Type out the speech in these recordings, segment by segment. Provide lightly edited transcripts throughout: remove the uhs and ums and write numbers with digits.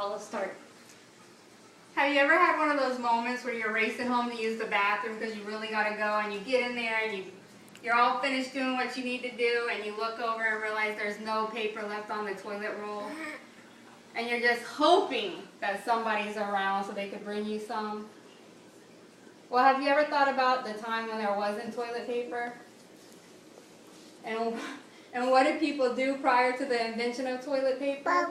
Paula, start. Have you ever had one of those moments where you're racing home to use the bathroom because you really got to go, and you get in there and you're all finished doing what you need to do, and you look over and realize there's no paper left on the toilet roll, and you're just hoping that somebody's around so they could bring you some? Well, have you ever thought about the time when there wasn't toilet paper? And what did people do prior to the invention of toilet paper?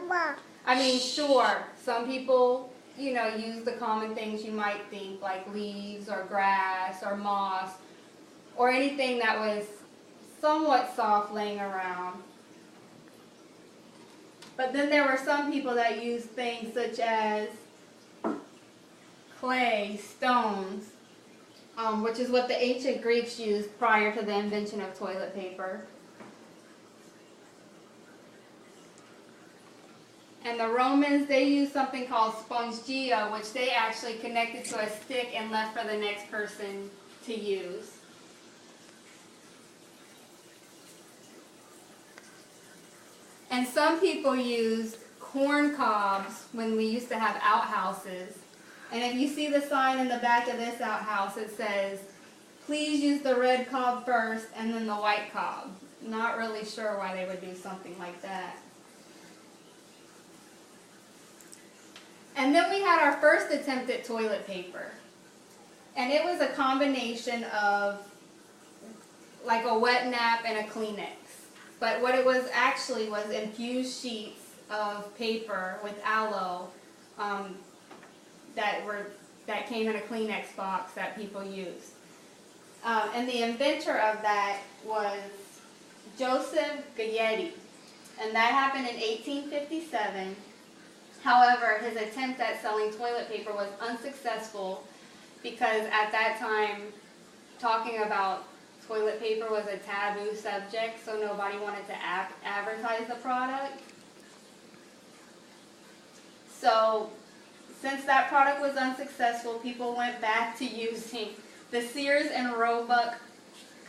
I mean, sure, some people, use the common things you might think, like leaves or grass or moss, or anything that was somewhat soft laying around. But then there were some people that used things such as clay, stones, which is what the ancient Greeks used prior to the invention of toilet paper. And the Romans, they used something called spongia, which they actually connected to a stick and left for the next person to use. And some people used corn cobs when we used to have outhouses. And if you see the sign in the back of this outhouse, it says, please use the red cob first and then the white cob. Not really sure why they would do something like that. And then we had our first attempt at toilet paper. And it was a combination of like a wet nap and a Kleenex. But what it was actually was infused sheets of paper with aloe that came in a Kleenex box that people used. And the inventor of that was Joseph Gayetti. And that happened in 1857. However, his attempt at selling toilet paper was unsuccessful because at that time, talking about toilet paper was a taboo subject, so nobody wanted to advertise the product. So, since that product was unsuccessful, people went back to using the Sears and Roebuck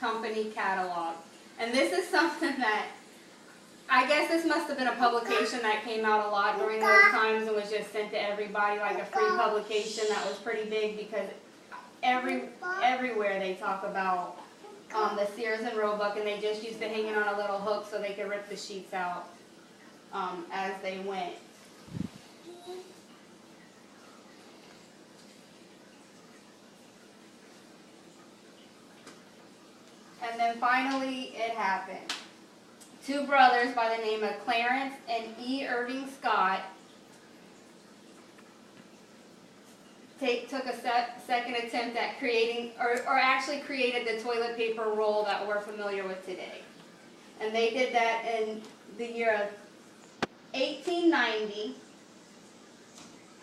Company catalog. And this is something that I guess this must have been a publication that came out a lot during those times and was just sent to everybody, like a free publication that was pretty big because everywhere they talk about the Sears and Roebuck, and they just used to hang it on a little hook so they could rip the sheets out as they went. And then finally it happened. Two brothers by the name of Clarence and E. Irving Scott took a second attempt at creating, or actually created the toilet paper roll that we're familiar with today. And they did that in the year of 1890.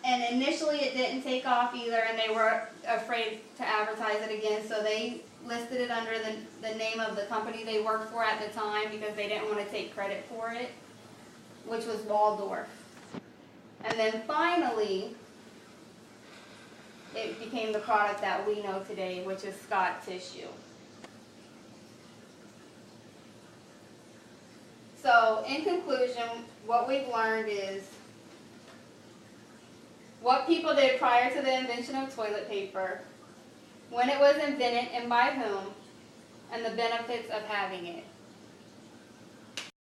And initially it didn't take off either, and they were afraid to advertise it again, so they listed it under the name of the company they worked for at the time because they didn't want to take credit for it, which was Waldorf. And then finally, it became the product that we know today, which is Scott tissue. So, in conclusion, what we've learned is what people did prior to the invention of toilet paper, when it was invented and by whom, and the benefits of having it.